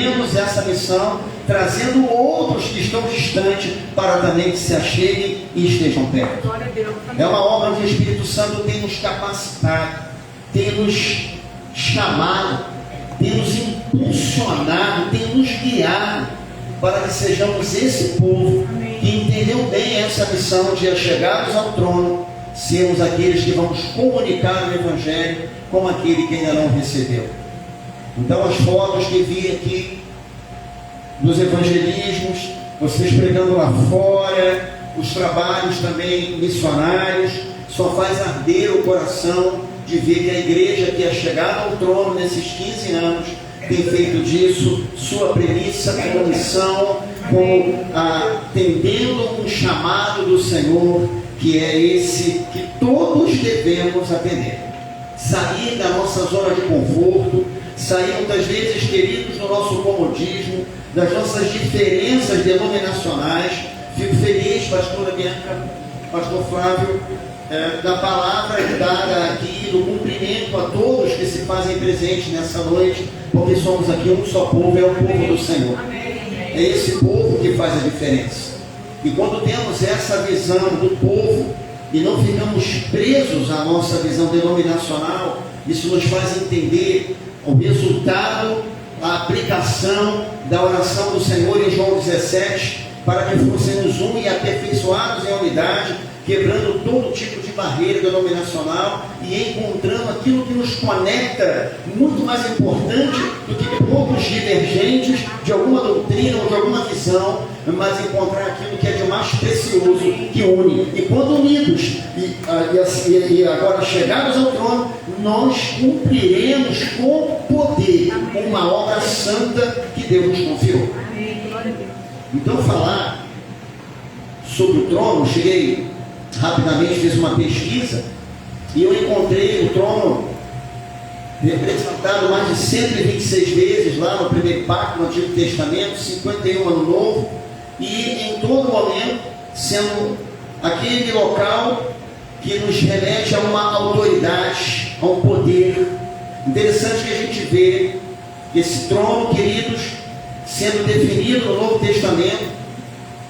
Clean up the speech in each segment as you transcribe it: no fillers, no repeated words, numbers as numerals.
Temos essa missão, trazendo outros que estão distantes para também que se acheguem e estejam perto. É uma obra que o Espírito Santo tem nos capacitado, tem nos chamado, tem nos impulsionado, tem nos guiado para que sejamos esse povo que entendeu bem essa missão de, chegados ao trono, sermos aqueles que vamos comunicar o Evangelho com aquele que ainda não recebeu. Então, as fotos que vi aqui dos evangelismos, vocês pregando lá fora, os trabalhos também missionários, só faz arder o coração de ver que a igreja que é chegada ao trono nesses 15 anos tem feito disso sua premissa, como missão, como atendendo um chamado do Senhor, que é esse que todos devemos atender. Sair da nossa zona de conforto, sair muitas vezes, queridos, do nosso comodismo, das nossas diferenças denominacionais. Fico feliz, pastora Bianca, pastor Flávio, da palavra dada aqui, do cumprimento a todos que se fazem presentes nessa noite, porque somos aqui um só povo, é o povo do Senhor. É esse povo que faz a diferença. E quando temos essa visão do povo e não ficamos presos à nossa visão denominacional, isso nos faz entender o resultado, a aplicação da oração do Senhor em João 17, para que fossemos um e aperfeiçoados em unidade, quebrando todo tipo de barreira denominacional e encontrando aquilo que nos conecta, muito mais importante do que poucos divergentes de alguma doutrina ou de alguma visão, mas encontrar aquilo que é de mais precioso, que une. E quando unidos e agora chegados ao trono, nós cumpriremos com poder uma obra santa que Deus nos confiou. Então, falar sobre o trono, cheguei rapidamente, fiz uma pesquisa e eu encontrei o trono representado mais de 126 vezes lá no primeiro pacto, no Antigo Testamento, 51 no Novo, e em todo momento sendo aquele local que nos remete a uma autoridade, a um poder. Interessante que a gente vê esse trono, queridos, sendo definido no Novo Testamento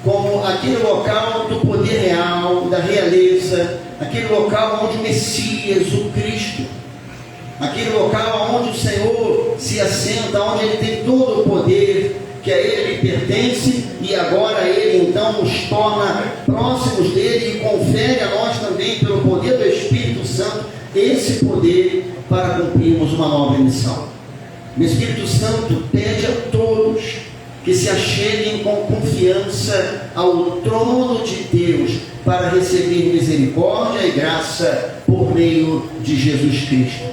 como aquele local do poder real, da realeza, aquele local onde o Messias, o Cristo, aquele local onde o Senhor se assenta, onde Ele tem todo o poder, que a Ele pertence, e agora Ele então nos torna próximos dEle e confere a nós também, pelo poder do Espírito Santo, esse poder para cumprirmos uma nova missão. O Espírito Santo pede a todos que se acheguem com confiança ao trono de Deus para receber misericórdia e graça por meio de Jesus Cristo.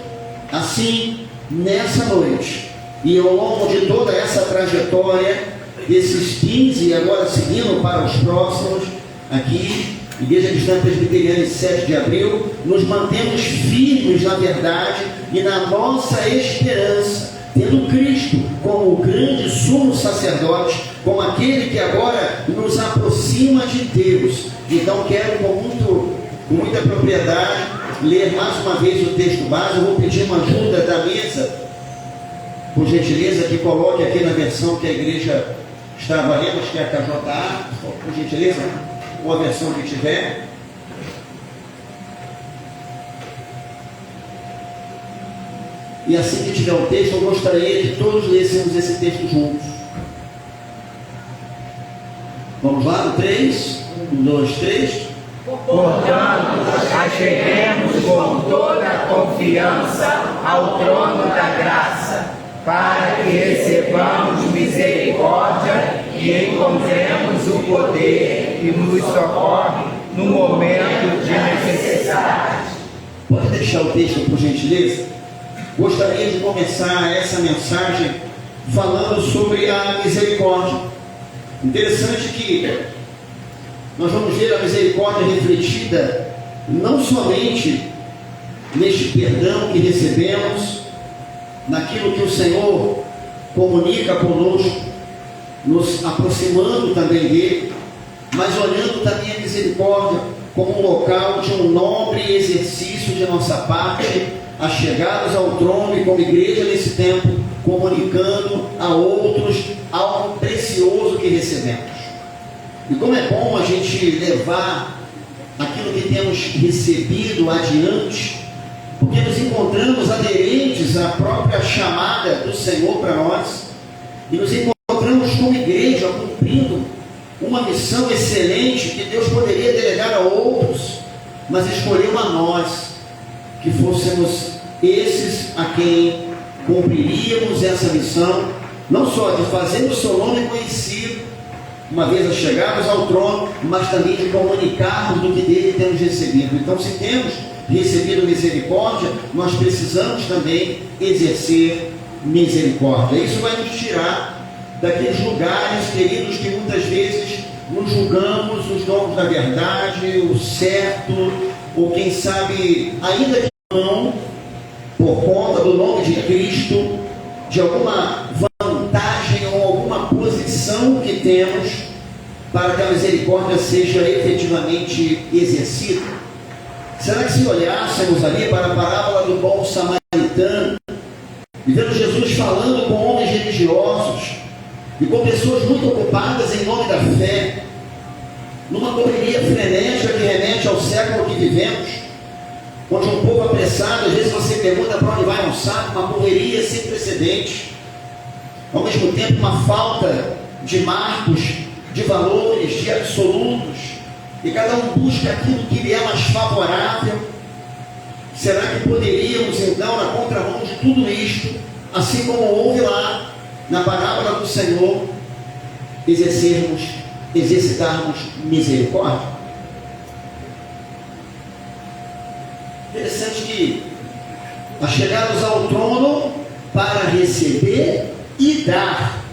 Assim, nessa noite e ao longo de toda essa trajetória desses 15 e agora seguindo para os próximos, aqui, Igreja Cristã Presbiteriana, 7 de abril, nos mantemos firmes na verdade e na nossa esperança, tendo Cristo como o grande sumo sacerdote, como aquele que agora nos aproxima de Deus. Então quero com muita propriedade ler mais uma vez o texto base. Eu vou pedir uma ajuda da mesa, por gentileza, que coloque aqui na versão que a igreja estava lendo, acho que é a KJA, por gentileza, ou a versão que tiver. E assim que tiver o texto, eu gostaria que todos lêssemos esse texto juntos. Vamos lá, no 3, 1, 2, 3. Portanto, acheguemos com toda a confiança ao trono da graça, para que recebamos misericórdia e encontremos o poder que nos socorre no momento de necessidade. Pode deixar o texto, por gentileza? Gostaria de começar essa mensagem falando sobre a misericórdia. Interessante que nós vamos ver a misericórdia refletida não somente neste perdão que recebemos, naquilo que o Senhor comunica conosco, nos aproximando também dele, mas olhando também a misericórdia como um local de um nobre exercício de nossa parte, achegados ao trono e como igreja nesse tempo, comunicando a outros recebemos. E como é bom a gente levar aquilo que temos recebido adiante, porque nos encontramos aderentes à própria chamada do Senhor para nós, e nos encontramos como igreja cumprindo uma missão excelente que Deus poderia delegar a outros, mas escolheu a nós, que fôssemos esses a quem cumpriríamos essa missão, não só de fazer o seu nome conhecido, uma vez chegarmos ao trono, mas também de comunicarmos do que dele temos recebido. Então, se temos recebido misericórdia, nós precisamos também exercer misericórdia. Isso vai nos tirar daqueles lugares, queridos, que muitas vezes nos julgamos os donos da verdade, o certo, ou quem sabe ainda que não, por conta do nome de Cristo, de alguma vantagem ou alguma posição que temos para que a misericórdia seja efetivamente exercida. Será que se olhássemos ali para a parábola do bom samaritano, e vendo Jesus falando com homens religiosos e com pessoas muito ocupadas em nome da fé, numa correria frenética que remete ao século que vivemos, onde um povo apressado, às vezes você pergunta para onde vai, não sabe, uma correria sem precedentes, ao mesmo tempo uma falta de marcos, de valores, de absolutos, e cada um busca aquilo que lhe é mais favorável. Será que poderíamos então, na contramão de tudo isto, assim como houve lá na parábola do Senhor, exercitarmos misericórdia? Interessante que, achegados ao trono para receber e dar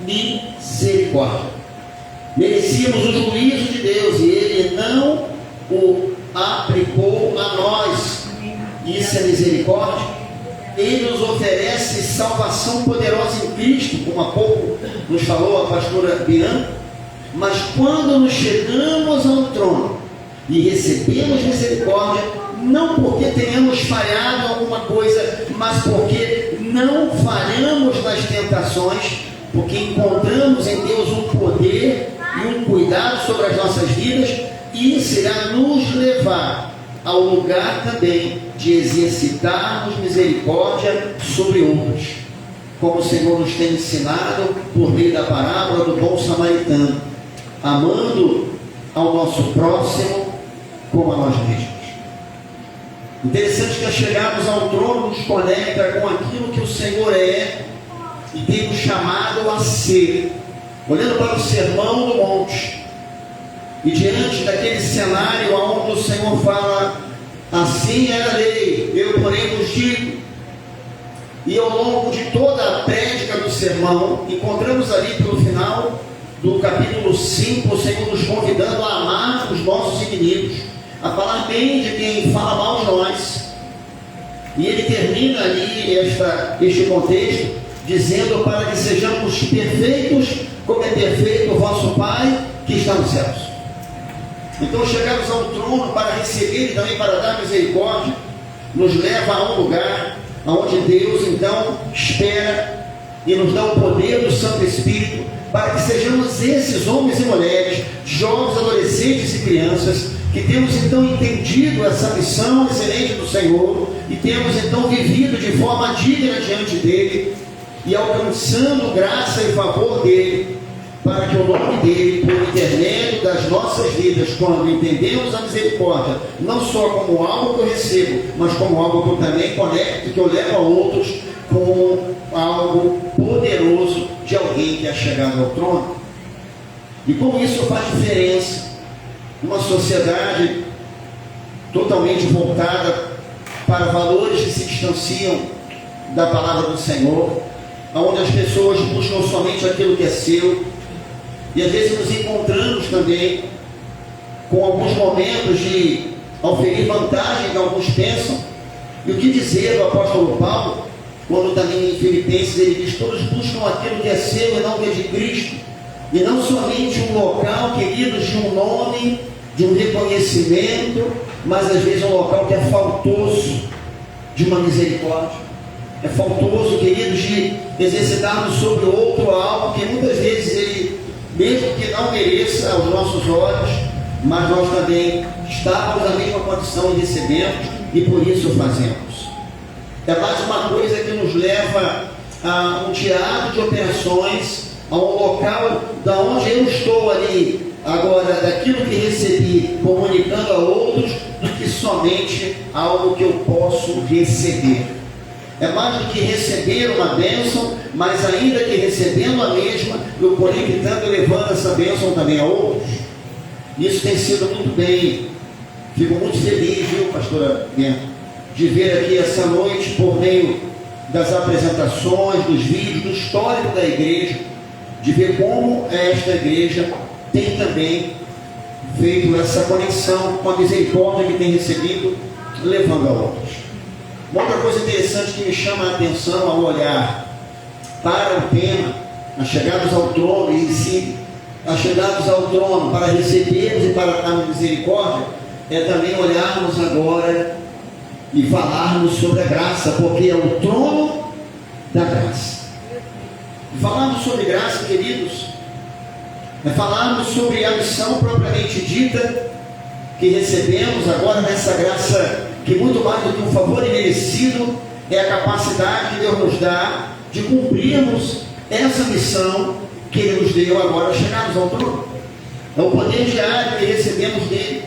misericórdia, merecíamos o juízo de Deus e Ele não o aplicou a nós. Isso é misericórdia. Ele nos oferece salvação poderosa em Cristo, como há pouco nos falou a pastora Bianca. Mas quando nos chegamos ao trono e recebemos misericórdia, não porque tenhamos falhado alguma coisa, mas porque não falhamos nas tentações, porque encontramos em Deus um poder e um cuidado sobre as nossas vidas, e isso irá nos levar ao lugar também de exercitarmos misericórdia sobre outros, como o Senhor nos tem ensinado por meio da parábola do bom samaritano, amando ao nosso próximo como a nós mesmos. Interessante que, ao chegarmos ao trono, nos conecta com aquilo que o Senhor é e tem nos chamado a ser. Olhando para o Sermão do Monte, e diante daquele cenário onde o Senhor fala: assim é a lei, eu porém vos digo. E ao longo de toda a prédica do sermão, encontramos ali pelo final do capítulo 5, o Senhor nos convidando a amar os nossos inimigos, a falar bem de quem fala mal de nós. E ele termina ali este contexto dizendo: para que sejamos perfeitos como é perfeito o vosso Pai que está nos céus. Então, chegarmos ao trono para receber e também para dar misericórdia, nos leva a um lugar onde Deus então espera e nos dá o poder do Santo Espírito para que sejamos esses homens e mulheres, jovens, adolescentes e crianças, que temos então entendido essa missão excelente do Senhor e temos então vivido de forma digna diante dele e alcançando graça e favor dele, para que o nome dele, por intermédio das nossas vidas, quando entendemos a misericórdia, não só como algo que eu recebo, mas como algo que eu também conecto, que eu levo a outros, como algo poderoso de alguém que é chegado ao trono. E como isso faz diferença numa sociedade totalmente voltada para valores que se distanciam da palavra do Senhor, onde as pessoas buscam somente aquilo que é seu, e às vezes nos encontramos também com alguns momentos de oferir vantagem que alguns pensam. E o que dizer do apóstolo Paulo, quando também em Filipenses ele diz: todos buscam aquilo que é seu e não o que é de Cristo, e não somente um local, queridos, de um nome, de um reconhecimento, mas às vezes um local que é faltoso de uma misericórdia. É faltoso, queridos, de exercitarmos sobre o outro algo que muitas vezes ele não mereça aos nossos olhos, mas nós também estávamos na mesma condição e recebemos, e por isso fazemos. É mais uma coisa que nos leva a um teatro de operações, a um local da onde eu estou ali, agora, daquilo que recebi, comunicando a outros, do que somente algo que eu posso receber. É mais do que receber uma bênção, mas ainda que recebendo a mesma, eu conectando e levando essa bênção também a outros. Isso tem sido muito bem. Fico muito feliz, viu, pastora Bento, de ver aqui essa noite, por meio das apresentações, dos vídeos, do histórico da igreja, de ver como esta igreja tem também feito essa conexão com a misericórdia que tem recebido, levando a outros. Uma outra coisa interessante que me chama a atenção ao olhar para o tema, chegados ao trono em si, chegados ao trono para recebermos e para darmos misericórdia, é também olharmos agora e falarmos sobre a graça, porque é o trono da graça. Falarmos sobre graça, queridos, é falarmos sobre a missão propriamente dita que recebemos agora nessa graça, que muito mais do que um favor imerecido é a capacidade que Deus nos dá de cumprirmos essa missão que Ele nos deu agora, chegarmos ao trono. É o poder diário que recebemos dele,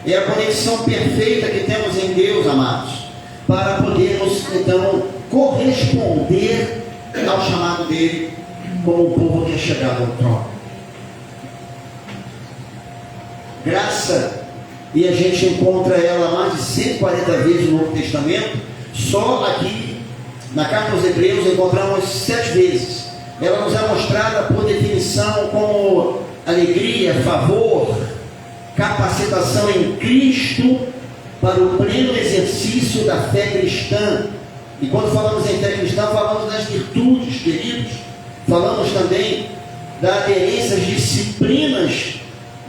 é a conexão perfeita que temos em Deus, amados, para podermos então corresponder ao chamado dele como um povo que é chegado ao trono. Graça, e a gente encontra ela mais de 140 vezes no Novo Testamento. Só aqui na carta aos Hebreus encontramos 7 vezes. Ela nos é mostrada por definição como alegria, favor, capacitação em Cristo para o pleno exercício da fé cristã. E quando falamos em fé cristã, falamos das virtudes, queridos. Falamos também da aderência às disciplinas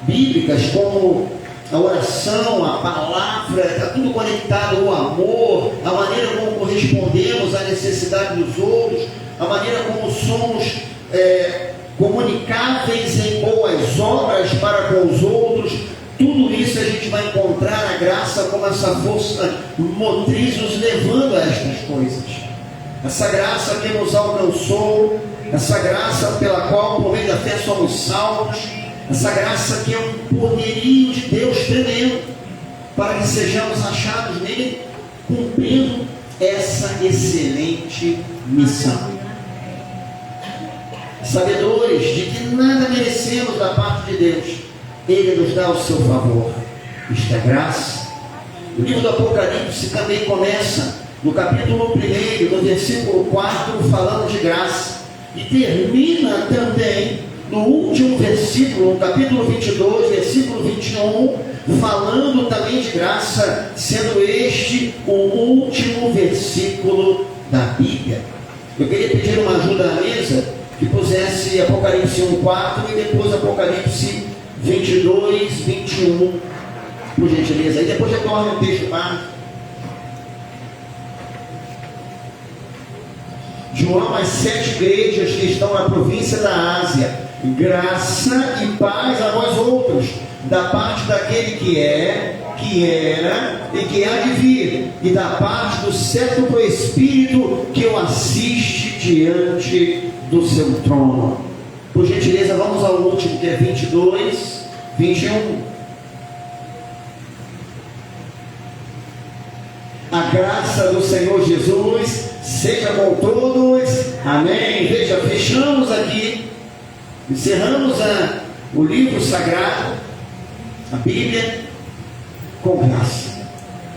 bíblicas, como a oração, a palavra, está tudo conectado, o amor, a maneira como correspondemos à necessidade dos outros, a maneira como somos comunicáveis em boas obras para com os outros. Tudo isso a gente vai encontrar a graça como essa força motriz nos levando a estas coisas. Essa graça que nos alcançou, essa graça pela qual por meio da fé somos salvos, essa graça que é um poderio de Deus tremendo, para que sejamos achados nele, cumprindo essa excelente missão. Sabedores de que nada merecemos da parte de Deus, Ele nos dá o seu favor. Isto é graça. O livro do Apocalipse também começa no capítulo 1, no versículo 4, falando de graça, e termina também no último versículo, no capítulo 22, versículo 21, falando também de graça, sendo este o último versículo da Bíblia. Eu queria pedir uma ajuda à mesa, que pusesse Apocalipse 1:4 e depois Apocalipse 22, 21, por gentileza. E depois retorna o texto básico. João, as 7 igrejas que estão na província da Ásia, graça e paz a vós outros, da parte daquele que é, que era e que há de vir, e da parte do sétimo Espírito que o assiste diante do seu trono. Por gentileza, vamos ao último, que é 22, 21. A graça do Senhor Jesus seja com todos. Amém. Veja, fechamos aqui, encerramos o livro sagrado, a Bíblia, com graça.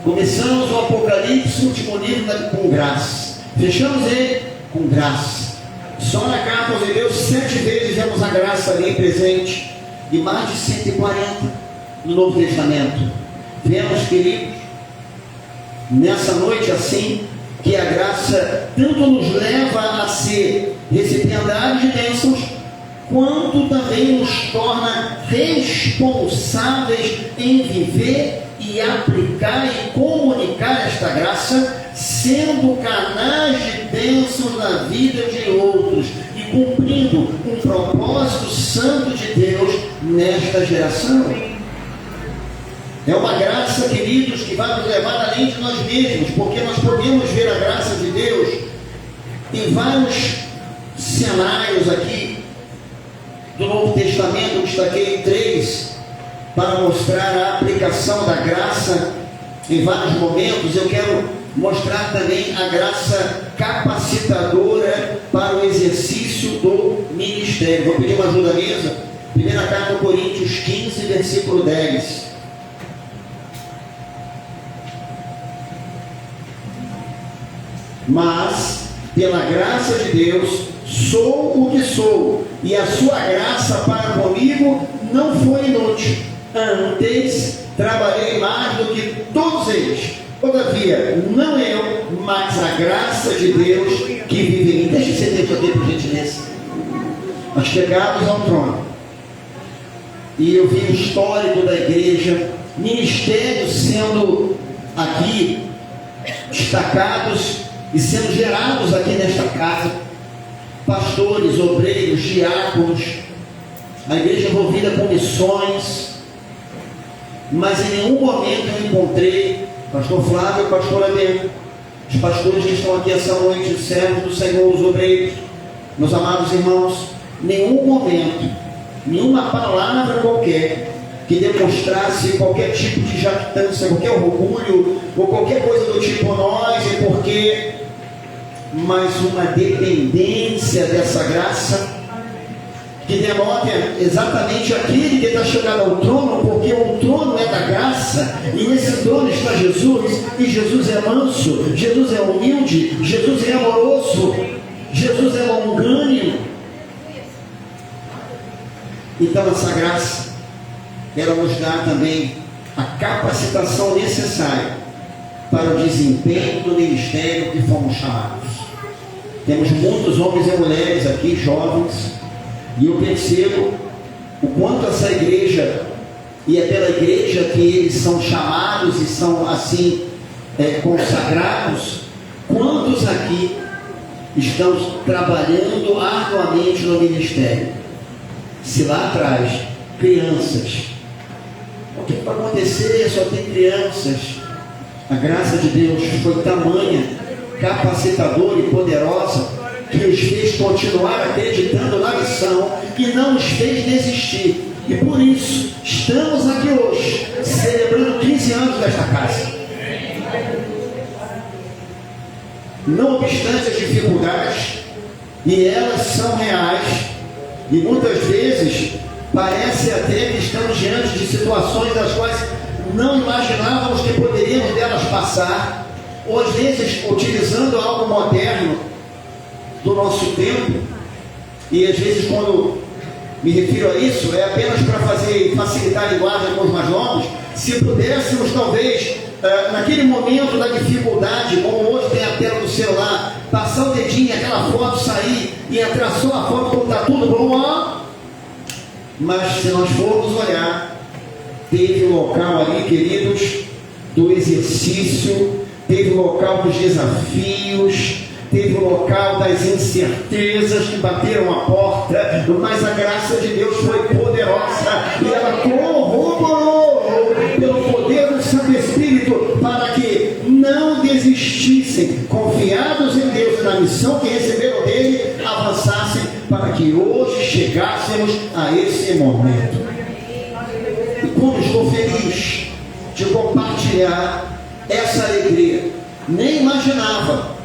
Começamos o Apocalipse, o último livro, com graça. Fechamos ele com graça. Só na carta aos Hebreus 7 vezes vemos a graça ali presente, e mais de 140 no Novo Testamento. Vemos, queridos, nessa noite assim, que a graça tanto nos leva a ser recipiendários de bênçãos, quanto também nos torna responsáveis em viver e aplicar e comunicar esta graça, sendo canais de bênçãos na vida de outros. E cumprindo um propósito santo de Deus nesta geração. É uma graça, queridos, que vai nos levar além de nós mesmos, porque nós podemos ver a graça de Deus em vários cenários aqui do Novo Testamento. Eu destaquei 3 para mostrar a aplicação da graça em vários momentos. Eu quero mostrar também a graça capacitadora para o exercício do ministério. Vou pedir uma ajuda à mesa. Primeira carta aos Coríntios 15, versículo 10. Mas, pela graça de Deus, sou o que sou, e a sua graça para comigo não foi inútil. Antes, trabalhei mais do que todos eles. Todavia, não eu, mas a graça de Deus que vive em mim. Deixa você ter poder, por gentileza. Nós chegamos ao trono, e eu vi o histórico da igreja, ministérios sendo aqui destacados e sendo gerados aqui nesta casa, pastores, obreiros, diáconos, a igreja envolvida com missões, mas em nenhum momento eu encontrei pastor Flávio e pastor Abel, os pastores que estão aqui essa noite, os servos do Senhor, os obreiros, meus amados irmãos, nenhum momento, nenhuma palavra qualquer que demonstrasse qualquer tipo de jactância, qualquer orgulho, ou qualquer coisa do tipo nós é porque, mas uma dependência dessa graça, que denota exatamente aquele que está chegando ao trono, porque o trono é da graça, e nesse trono está Jesus, e Jesus é manso, Jesus é humilde, Jesus é amoroso, Jesus é longânimo. Então essa graça, ela nos dá também a capacitação necessária para o desempenho do ministério que fomos chamados. Temos muitos homens e mulheres aqui, jovens, e eu percebo o quanto essa igreja, e é pela igreja que eles são chamados e são assim consagrados, quantos aqui estão trabalhando arduamente no ministério. Se lá atrás, crianças, o que vai acontecer? Só tem crianças. A graça de Deus foi tamanha, capacitadora e poderosa, que os fez continuar acreditando na missão e não os fez desistir. E por isso, estamos aqui hoje, celebrando 15 anos desta casa. Não obstante as dificuldades, e elas são reais, e muitas vezes parece até que estamos diante de situações das quais não imaginávamos que poderíamos delas passar, ou às vezes utilizando algo moderno do nosso tempo, e às vezes quando me refiro a isso, é apenas para facilitar a linguagem com os mais novos. Se pudéssemos talvez, naquele momento da dificuldade, como hoje tem a tela do celular, passar o dedinho, aquela foto sair e entrar só a foto como está tudo bom, mas se nós formos olhar, teve o local ali, queridos, do exercício, teve o local dos desafios, teve o local das incertezas que bateram a porta, mas a graça de Deus foi poderosa e ela corroborou pelo poder do Santo Espírito para que não desistissem, confiados em Deus e na missão que receberam dele, avançassem para que hoje chegássemos a esse momento. E como estou feliz de compartilhar essa alegria, nem imaginava.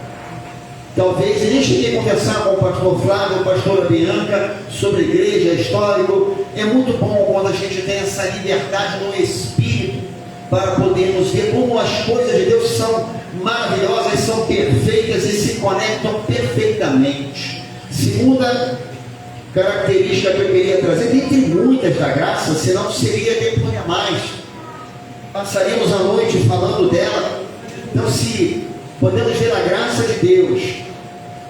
Talvez nem cheguei a conversar com o pastor Flávio, a pastora Bianca, sobre a igreja, histórico. É muito bom quando a gente tem essa liberdade no Espírito, para podermos ver como as coisas de Deus são maravilhosas, são perfeitas e se conectam perfeitamente. Segunda característica que eu queria trazer, dentre muitas da graça, senão seria depois mais. Passaríamos a noite falando dela. Então, se podemos ver a graça de Deus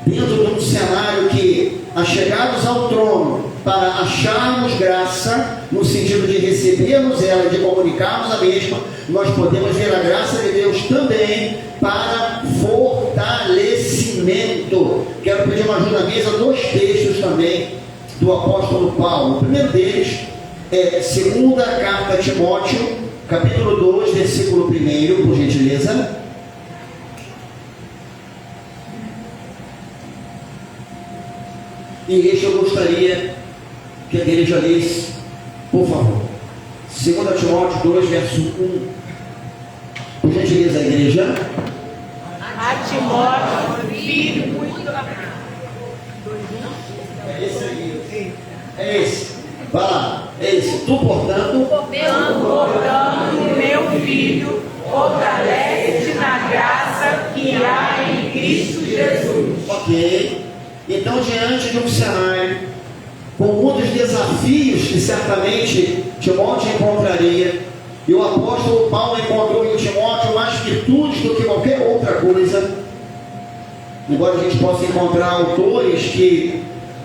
dentro de um cenário que, achegados ao trono para acharmos graça, no sentido de recebermos ela e de comunicarmos a mesma, nós podemos ver a graça de Deus também para fortalecimento fortalecimento. Quero pedir uma ajuda na mesa, 2 textos também do apóstolo Paulo. O primeiro deles é 2ª carta a Timóteo, capítulo 2, versículo 1, por gentileza. E este eu gostaria que a igreja lesse, por favor. 2 Timóteo 2, verso 1. Por gentileza, a igreja. A Timóteo, filho muito É esse aí. É esse. Vai lá. É esse. Tu, portanto, meu filho, fortalece-te na graça que há em Cristo Jesus. ok. Então, diante de um cenário com muitos desafios que certamente Timóteo encontraria, e o apóstolo Paulo encontrou em Timóteo mais virtudes do que qualquer outra coisa, embora a gente possa encontrar autores que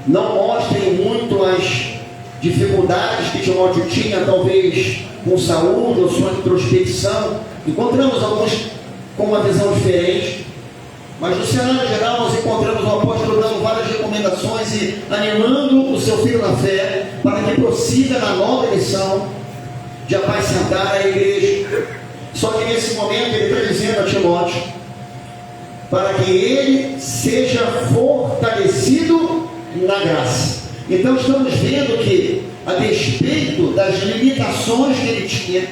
não mostrem muito as dificuldades que Timóteo tinha, talvez com saúde ou sua introspecção, encontramos alguns com uma visão diferente. Mas no cenário geral nós encontramos o apóstolo dando várias recomendações e animando o seu filho na fé para que prossiga na nova missão de apacentar a igreja. Só que nesse momento ele está dizendo a Timóteo para que ele seja fortalecido na graça. Então estamos vendo que, a despeito das limitações que ele tinha,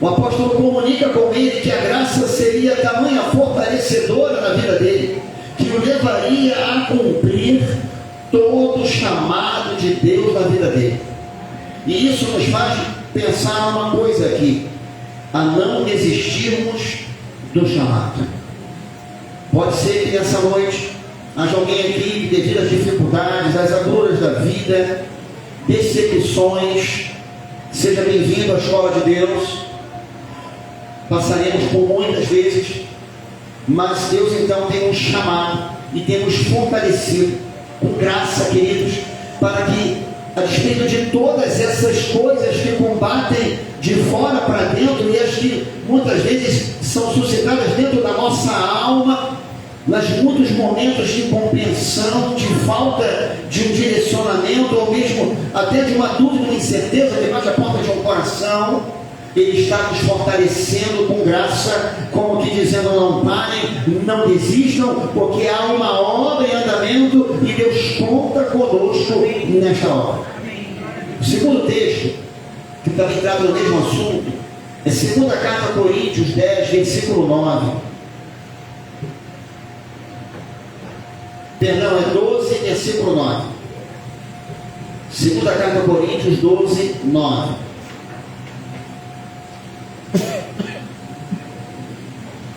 o apóstolo comunica com ele que a graça seria tamanha fortalecedora na vida dele, que o levaria a cumprir todo o chamado de Deus na vida dele. E isso nos faz pensar uma coisa aqui: a não desistirmos do chamado. Pode ser que nessa noite haja alguém aqui que, devido às dificuldades, às agruras da vida, decepções, seja bem-vindo à escola de Deus. Passaremos por muitas vezes, mas Deus então tem nos chamado e tem nos fortalecido com graça, queridos, para que, a despeito de todas essas coisas que combatem de fora para dentro e as que muitas vezes são suscitadas dentro da nossa alma, nos muitos momentos de incompreensão, de falta de um direcionamento, ou mesmo até de uma dúvida, uma incerteza que bate a porta de um coração, Ele está nos fortalecendo com graça, como que dizendo: não parem, não desistam, porque há uma obra em andamento e Deus conta conosco nesta obra. O segundo texto, que também trata do mesmo assunto, é 2ª carta a Coríntios 10, versículo 9. Perdão, é 12, versículo 9. 2ª carta a Coríntios 12, 9.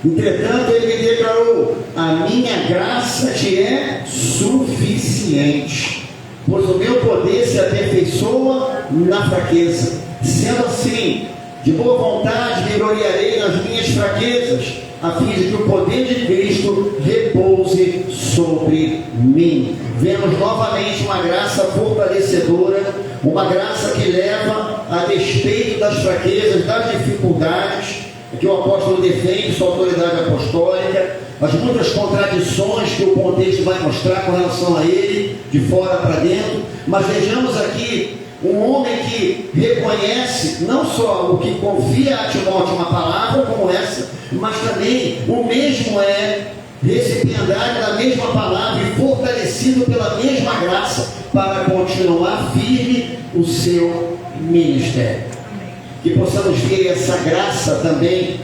Entretanto, ele me declarou: a minha graça te é suficiente, pois o meu poder se aperfeiçoa na fraqueza. Sendo assim, de boa vontade me gloriarei nas minhas fraquezas, a fim de que o poder de Cristo repouse sobre mim. Vemos novamente uma graça fortalecedora, uma graça que leva, a despeito das fraquezas, das dificuldades, que o apóstolo defende sua autoridade apostólica, as muitas contradições que o contexto vai mostrar com relação a ele, de fora para dentro. Mas vejamos aqui um homem que reconhece não só o que confia a Timóteo uma palavra como essa, mas também o mesmo é recipiendário da mesma palavra e fortalecido pela mesma graça para continuar firme o seu ministério. Que possamos ver essa graça também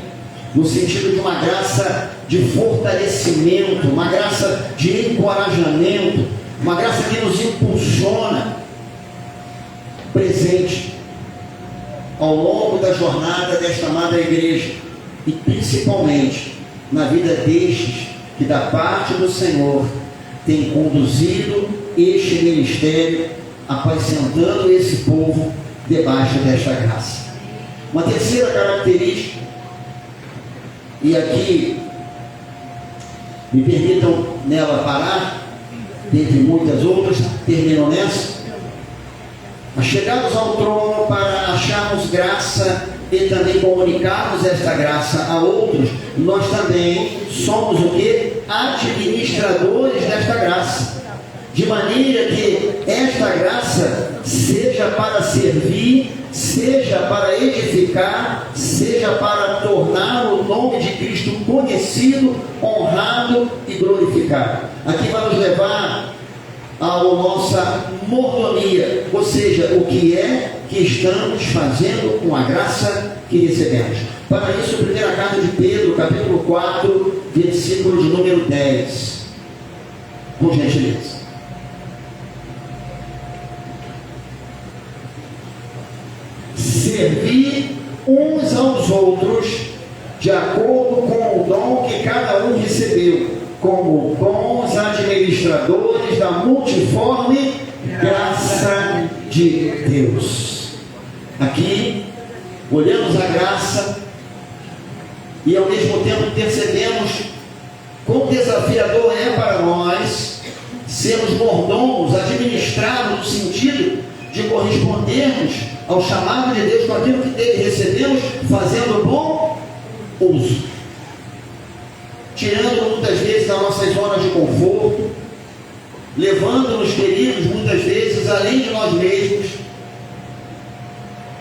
no sentido de uma graça de fortalecimento, uma graça de encorajamento, uma graça que nos impulsiona presente ao longo da jornada desta amada igreja, e principalmente na vida destes que, da parte do Senhor, tem conduzido este ministério, apacentando esse povo debaixo desta graça. Uma terceira característica, e aqui me permitam nela parar, dentre muitas outras, termino nessa: chegados ao trono para acharmos graça e também comunicarmos esta graça a outros, nós também somos o quê? Administradores desta graça. De maneira que esta graça seja para servir, seja para edificar, seja para tornar o nome de Cristo conhecido, honrado e glorificado. Aqui vai nos levar à nossa mordomia, ou seja, o que é que estamos fazendo com a graça que recebemos. Para isso, a primeira carta de Pedro, capítulo 4, versículo de número 10. Por gentileza. Servir uns aos outros de acordo com o dom que cada um recebeu, como bons administradores da multiforme graça de Deus. Aqui, olhamos a graça e ao mesmo tempo percebemos quão desafiador é para nós sermos mordomos, administrados no sentido de correspondermos ao chamado de Deus com aquilo que dele recebemos, fazendo bom uso, tirando muitas vezes as nossas zonas de conforto, levando-nos, queridos, muitas vezes além de nós mesmos,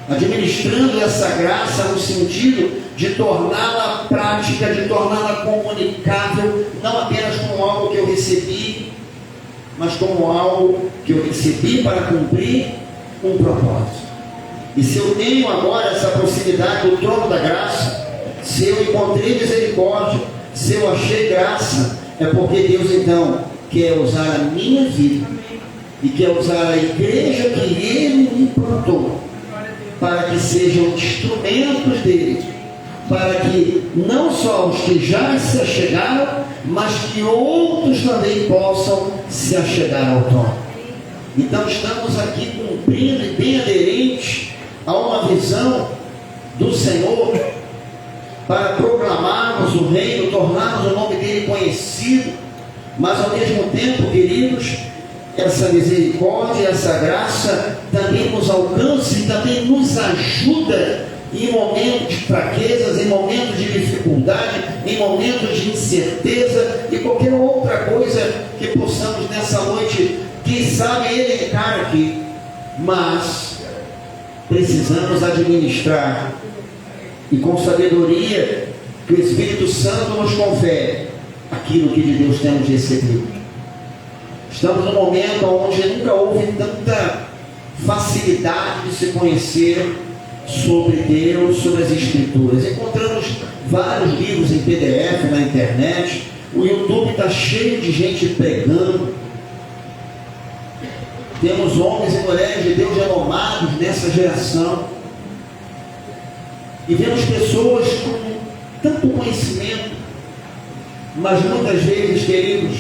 administrando essa graça no sentido de torná-la prática, de torná-la comunicável, não apenas como algo que eu recebi, mas como algo que eu recebi para cumprir um propósito. E se eu tenho agora essa proximidade do trono da graça, se eu encontrei misericórdia, se eu achei graça, é porque Deus então quer usar a minha vida e quer usar a igreja que Ele me plantou para que sejam instrumentos dele, para que não só os que já se achegaram, mas que outros também possam se achegar ao trono. Então estamos aqui cumprindo e bem aderentes a uma visão do Senhor para proclamarmos o reino, tornarmos o nome dele conhecido, mas ao mesmo tempo, queridos, essa misericórdia, essa graça também nos alcança e também nos ajuda em momentos de fraquezas, em momentos de dificuldade, em momentos de incerteza e qualquer outra coisa que possamos nessa noite, quem sabe ele encara aqui, mas precisamos administrar e com sabedoria que o Espírito Santo nos confere aquilo que de Deus temos recebido. Estamos num momento onde nunca houve tanta facilidade de se conhecer sobre Deus, sobre as Escrituras. Encontramos vários livros em PDF na internet, o YouTube está cheio de gente pregando. Temos homens e mulheres de Deus renomados nessa geração. E vemos pessoas com tanto conhecimento, mas muitas vezes, queridos,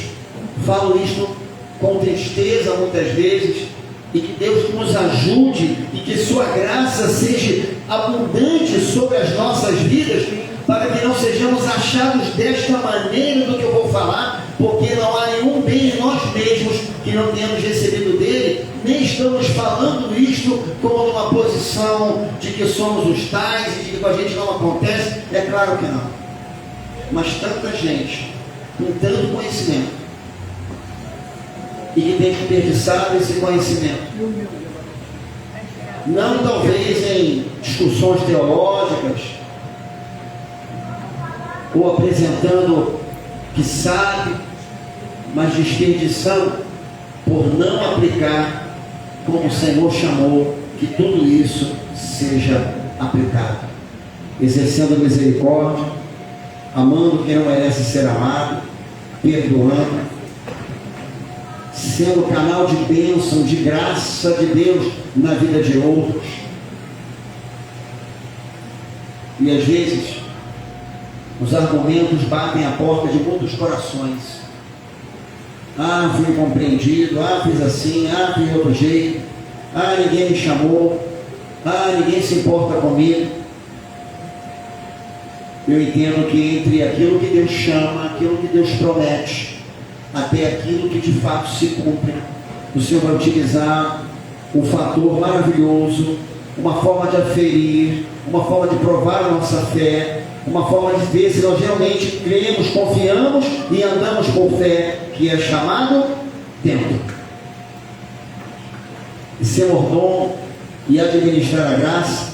falo isto com tristeza muitas vezes, e que Deus nos ajude e que sua graça seja abundante sobre as nossas vidas, para que não sejamos achados desta maneira do que eu vou falar, porque não há nenhum bem em nós mesmos que não tenhamos recebido dele, nem estamos falando isto como numa posição de que somos os tais e de que com a gente não acontece. É claro que não, mas tanta gente com tanto conhecimento e que tem desperdiçado esse conhecimento, não talvez em discussões teológicas ou apresentando que sabe, mas desperdiçando por não aplicar como o Senhor chamou que tudo isso seja aplicado, exercendo a misericórdia, amando quem não merece ser amado, perdoando, sendo canal de bênção, de graça de Deus na vida de outros. E às vezes os argumentos batem a porta de muitos corações. Ah, fui incompreendido, fiz assim, fiz de outro jeito, ninguém me chamou, ninguém se importa comigo. Eu entendo que entre aquilo que Deus chama, aquilo que Deus promete, até aquilo que de fato se cumpre, o Senhor vai utilizar o fator maravilhoso uma forma de aferir, uma forma de provar a nossa fé, uma forma de ver se nós realmente cremos, confiamos e andamos por fé, que é chamado tempo. E ser mordomo e administrar a graça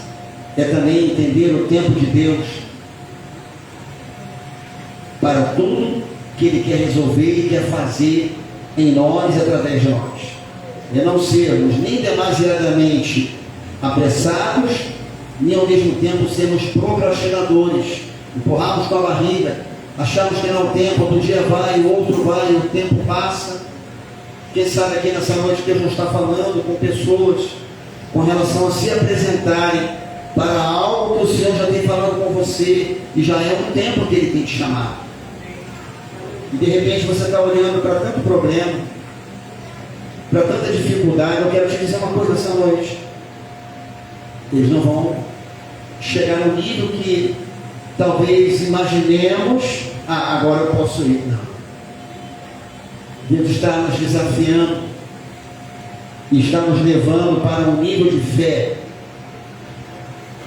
é também entender o tempo de Deus para tudo que Ele quer resolver e quer fazer em nós e através de nós. É não sermos nem demasiadamente apressados, nem ao mesmo tempo sermos procrastinadores, empurrarmos com a barriga, achamos que não há tempo, outro dia vai, o outro vai, o tempo passa. Quem sabe aqui nessa noite Deus não está falando com pessoas com relação a se apresentarem para algo que o Senhor já tem falado com você e já é um tempo que Ele tem te chamado. E de repente você está olhando para tanto problema, para tanta dificuldade. Eu quero te dizer uma coisa essa noite: eles não vão chegar no nível que talvez imaginemos, agora eu posso ir. Não. Deus está nos desafiando e está nos levando para um nível de fé,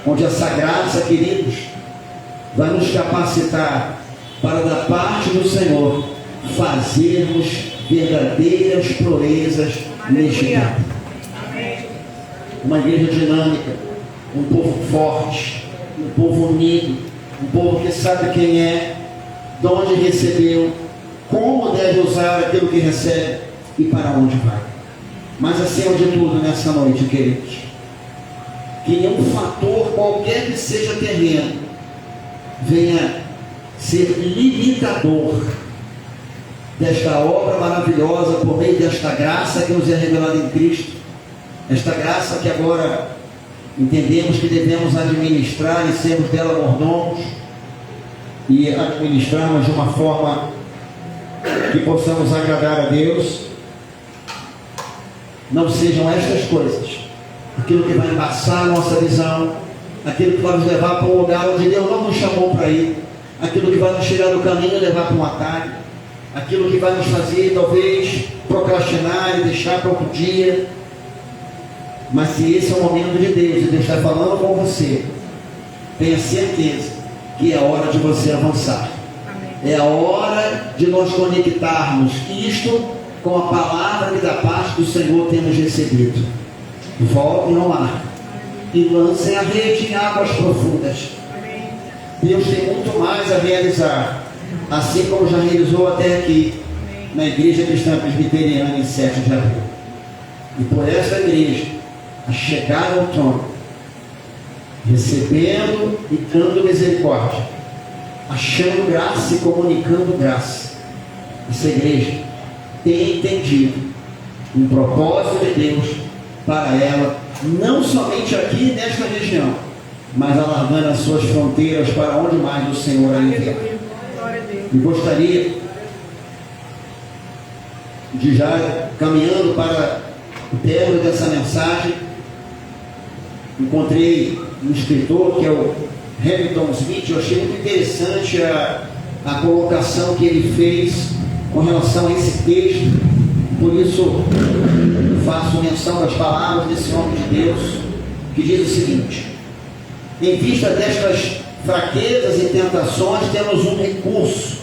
onde essa graça, queridos, vai nos capacitar para, da parte do Senhor, fazermos verdadeiras proezas neste tempo. Uma igreja dinâmica, um povo forte, um povo unido, um povo que sabe quem é, de onde recebeu, como deve usar aquilo que recebe e para onde vai. Mas acima de tudo, nessa noite, queridos, que nenhum fator, qualquer que seja terreno, venha ser limitador desta obra maravilhosa por meio desta graça que nos é revelada em Cristo. Esta graça que agora entendemos que devemos administrar e sermos dela mordomos e administrarmos de uma forma que possamos agradar a Deus. Não sejam estas coisas aquilo que vai embaçar a nossa visão, aquilo que vai nos levar para um lugar onde Deus não nos chamou para ir, aquilo que vai nos tirar do caminho e levar para um atalho, aquilo que vai nos fazer talvez procrastinar e deixar para outro dia. Mas se esse é o momento de Deus e Deus está falando com você, tenha certeza que é hora de você avançar. Amém. É a hora de nós conectarmos isto com a palavra que da parte do Senhor temos recebido. Voltem ao mar e lancem a rede em águas profundas. Amém. Deus tem muito mais a realizar, assim como já realizou até aqui. Amém. Na Igreja Cristã Presbiteriana em 7 de abril. E por essa igreja a chegar ao trono, recebendo e dando misericórdia, achando graça e comunicando graça. Essa igreja tem entendido um propósito de Deus para ela, não somente aqui nesta região, mas alargando as suas fronteiras para onde mais o Senhor a enviar. E gostaria de, já caminhando para o término dessa mensagem, encontrei um escritor que é o Hamilton Smith. Eu achei muito interessante a colocação que ele fez com relação a esse texto. Por isso faço menção das palavras desse homem de Deus, que diz o seguinte: em vista destas fraquezas e tentações, temos um recurso